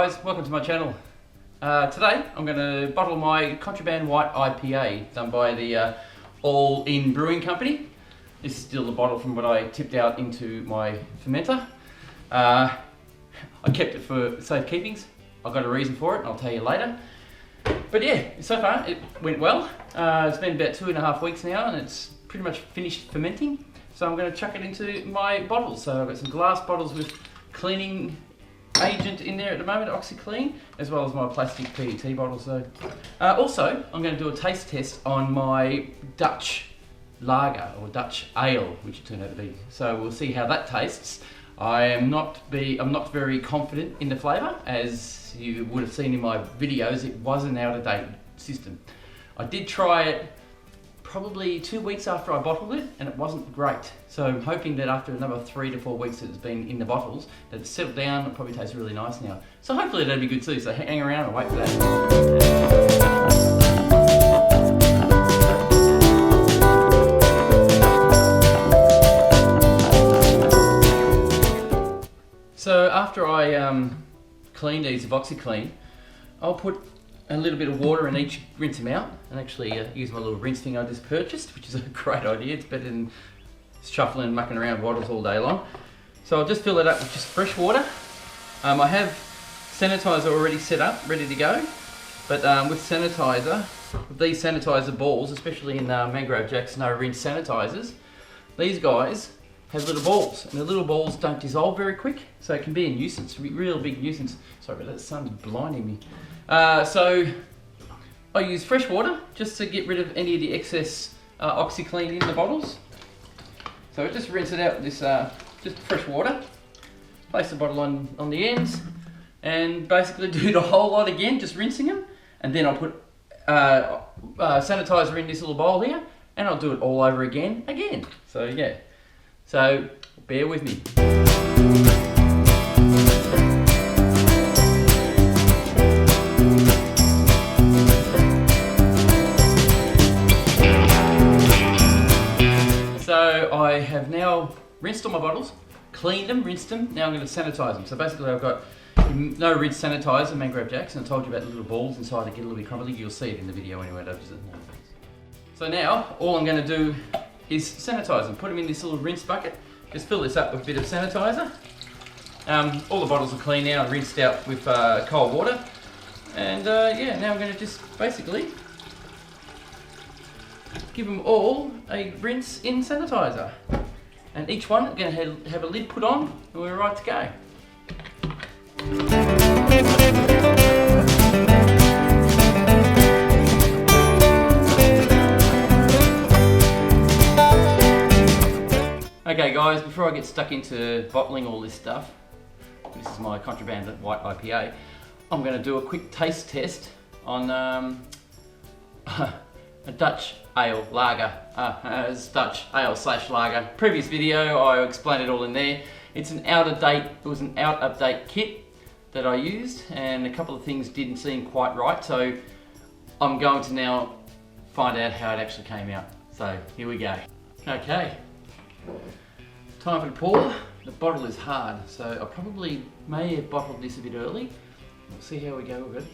guys, welcome to my channel. Today I'm going to bottle my Contraband White IPA done by the All-In Brewing Company. This is still the bottle from what I tipped out into my fermenter. I kept it for safekeepings. I've got a reason for it and I'll tell you later. But yeah, so far it went well. It's been about 2.5 weeks now and it's pretty much finished fermenting. So I'm going to chuck it into my bottles. So I've got some glass bottles with cleaning agent in there at the moment, OxyClean, as well as my plastic PET bottle. So also I'm going to do a taste test on my Dutch lager or Dutch ale, which it turned out to be. So we'll see how that tastes. I'm not very confident in the flavour, as you would have seen in my videos. It was an out-of-date system. I did try it probably 2 weeks after I bottled it and it wasn't great. So I'm hoping that after another 3 to 4 weeks that it's been in the bottles, that it's settled down and probably tastes really nice now. So hopefully that'll be good too, so hang around and wait for that. So after I clean these with OxyClean, I'll put a little bit of water in each, rinse them out, and actually use my little rinse thing I just purchased, which is a great idea. It's better than shuffling and mucking around bottles all day long. So I'll just fill it up with just fresh water. I have sanitizer already set up, ready to go, but with sanitizer, with these sanitizer balls, especially in Mangrove Jack's no rinse sanitizers, these guys have little balls, and the little balls don't dissolve very quick, so it can be a nuisance, real big nuisance. Sorry, but that sun's blinding me. So I use fresh water just to get rid of any of the excess OxyClean in the bottles. So I just rinse it out with this just fresh water, place the bottle on the ends, and basically do the whole lot again, just rinsing them, and then I'll put sanitizer in this little bowl here, and I'll do it all over again. So yeah, so bear with me. So I have now rinsed all my bottles, cleaned them, rinsed them. Now I'm going to sanitize them. So basically I've got no rinse sanitizer, Mangrove Jack's, and I told you about the little balls inside that get a little bit crumbly. You'll see it in the video anyway. So now all I'm going to do is sanitize them. Put them in this little rinse bucket. Just fill this up with a bit of sanitizer. All the bottles are clean now and rinsed out with cold water. And yeah, now I'm going to just basically give them all a rinse in sanitizer. And each one is going to have a lid put on and we're right to go. Okay guys, before I get stuck into bottling all this stuff, this is my Contraband White IPA, I'm going to do a quick taste test on a Dutch ale lager, Dutch ale / lager. Previous video I explained it all in there. It was an out of date kit that I used, and a couple of things didn't seem quite right, so I'm going to now find out how it actually came out. So here we go. Okay, time for the pour. The bottle is hard, so I probably may have bottled this a bit early. We'll see how we go with it.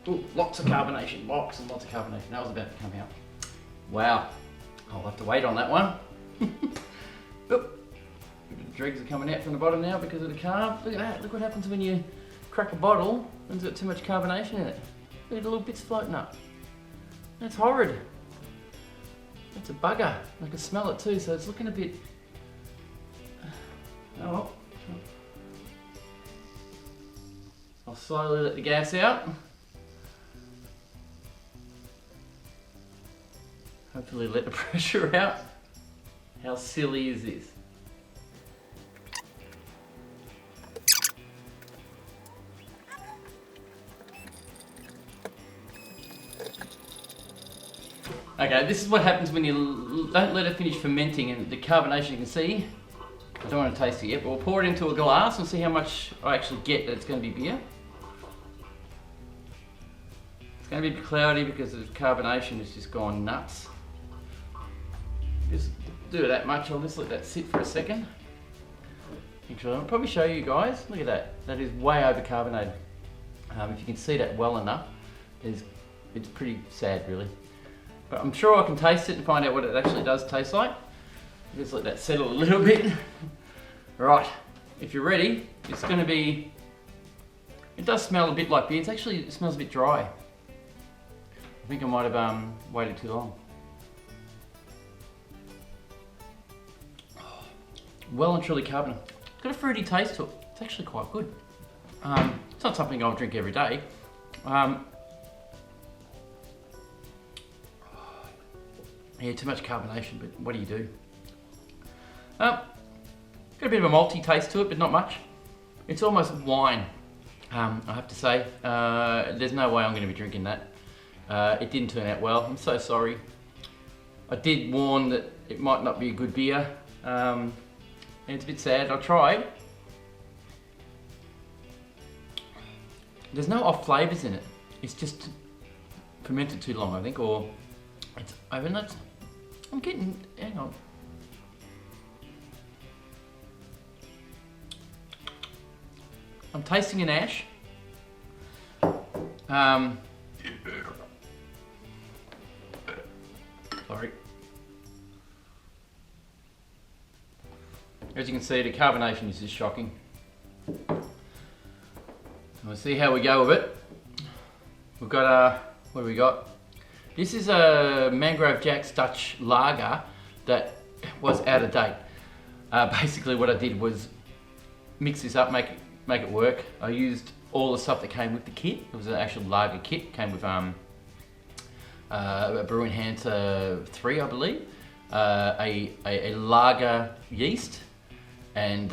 Ooh, lots of carbonation, lots and lots of carbonation. That was about to come out. Wow, I'll have to wait on that one. Oop. The dregs are coming out from the bottom now because of the carb. Look at that, look what happens when you crack a bottle and there's got too much carbonation in it. Look at the little bits floating up. That's horrid. That's a bugger. I can smell it too, so it's looking a bit... Oh well. I'll slowly let the gas out. Hopefully let the pressure out. How silly is this? Okay, this is what happens when you don't let it finish fermenting, and the carbonation you can see. I don't want to taste it yet, but we'll pour it into a glass and see how much I actually get that it's going to be beer. It's going to be a bit cloudy because the carbonation has just gone nuts. Just do that much, I'll just let that sit for a second. Actually, I'll probably show you guys. Look at that. That is way over carbonated. If you can see that well enough, it's pretty sad really. But I'm sure I can taste it and find out what it actually does taste like. Just let that settle a little bit. Right, if you're ready, it's going to be, it does smell a bit like beer. It smells a bit dry. I think I might have waited too long. Well and truly carbonated. It's got a fruity taste to it. It's actually quite good. It's not something I'll drink every day. Yeah, too much carbonation, but what do you do? Got a bit of a malty taste to it, but not much. It's almost wine, I have to say. There's no way I'm going to be drinking that. It didn't turn out well. I'm so sorry. I did warn that it might not be a good beer. And it's a bit sad. I tried. There's no off flavours in it. It's just fermented too long, I think, or it's overnight. I'm getting, hang on. I'm tasting an ash. Sorry. As you can see, the carbonation is just shocking. We'll see how we go with it. We've got what do we got? This is a Mangrove Jack's Dutch lager that was out of date. Basically what I did was mix this up, make it work. I used all the stuff that came with the kit. It was an actual lager kit. It came with a Brewing 3, I believe, a lager yeast, and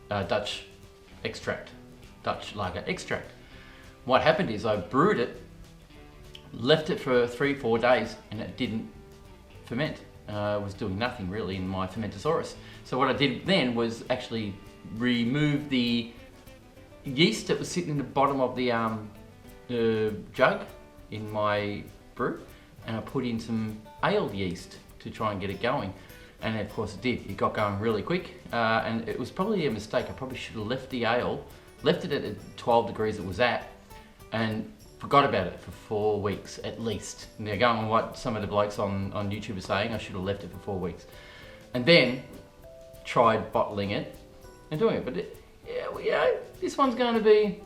Dutch lager extract. What happened is I brewed it, left it for 3-4 days, and it didn't ferment. It was doing nothing really in my fermentosaurus. So what I did then was actually remove the yeast that was sitting in the bottom of the jug in my brew, and I put in some ale yeast to try and get it going. And of course it did. It got going really quick, and it was probably a mistake. I probably should have left it at the 12 degrees it was at, and forgot about it for 4 weeks at least. And they're going on what some of the blokes on YouTube are saying, I should have left it for 4 weeks. And then tried bottling it and doing it. But this one's going to be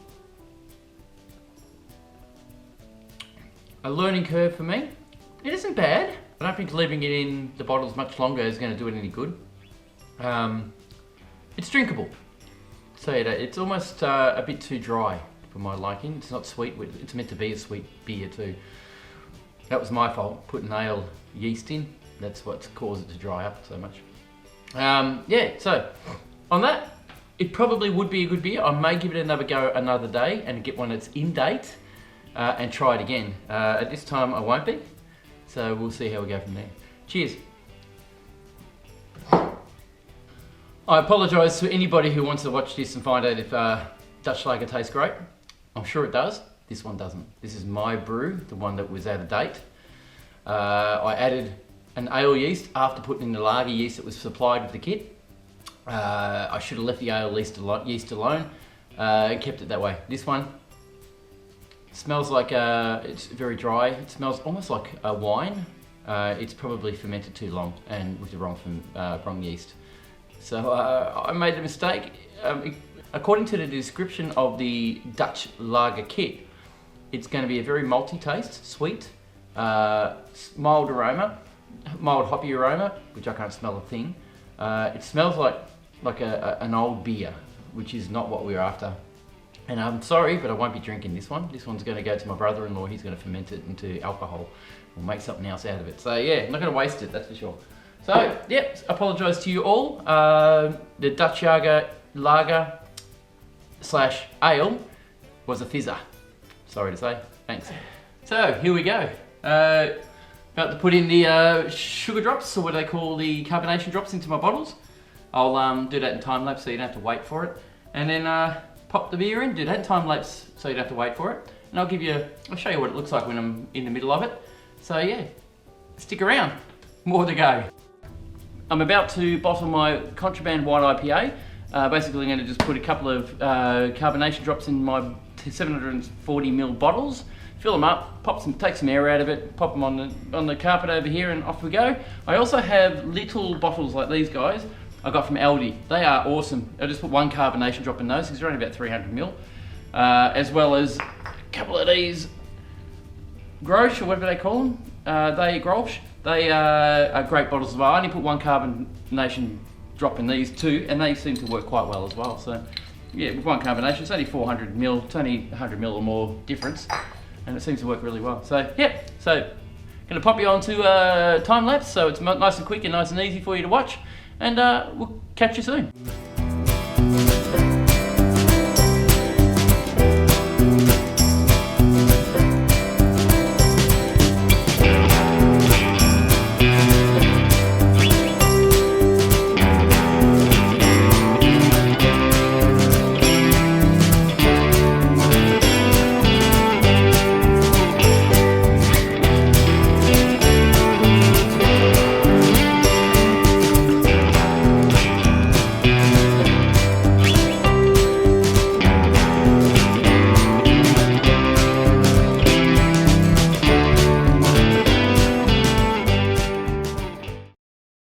a learning curve for me. It isn't bad. I don't think leaving it in the bottles much longer is going to do it any good. It's drinkable. So it's almost a bit too dry for my liking. It's not sweet. It's meant to be a sweet beer too. That was my fault, putting ale yeast in. That's what's caused it to dry up so much. Yeah, so on that, it probably would be a good beer. I may give it another go another day and get one that's in date and try it again. At this time I won't be, so we'll see how we go from there. Cheers. I apologise to anybody who wants to watch this and find out if Dutch lager tastes great. I'm sure it does. This one doesn't. This is my brew, the one that was out of date. I added an ale yeast after putting in the lager yeast that was supplied with the kit. I should have left the ale yeast alone and kept it that way. This one smells like, it's very dry. It smells almost like a wine. It's probably fermented too long and with the wrong yeast. So I made a mistake. According to the description of the Dutch lager kit, it's going to be a very malty taste, sweet, mild aroma, mild hoppy aroma, which I can't smell a thing. It smells like an old beer, which is not what we're after. And I'm sorry, but I won't be drinking this one. This one's going to go to my brother-in-law. He's going to ferment it into alcohol. We'll make something else out of it. So yeah, I'm not going to waste it, that's for sure. So yeah, apologise to you all. The Dutch lager / ale was a fizzer. Sorry to say. Thanks. So here we go. About to put in the sugar drops, or what they call the carbonation drops, into my bottles. I'll do that in time lapse so you don't have to wait for it. And then pop the beer in, do that in time lapse so you don't have to wait for it. And I'll show you what it looks like when I'm in the middle of it. So yeah, stick around. More to go. I'm about to bottle my Contraband White IPA. Basically, I'm going to just put a couple of carbonation drops in my 740ml bottles, fill them up, take some air out of it, pop them on the carpet over here, and off we go. I also have little bottles like these guys I got from Aldi. They are awesome. I just put one carbonation drop in those because they're only about 300ml, as well as a couple of these Grosh, or whatever they call them. They are great bottles as well. I only put one carbonation drop in these too, and they seem to work quite well as well. So yeah, with one carbonation, it's only 400ml, it's only 100ml or more difference, and it seems to work really well. So yeah, going to pop you onto time lapse, so it's nice and quick and nice and easy for you to watch, and we'll catch you soon.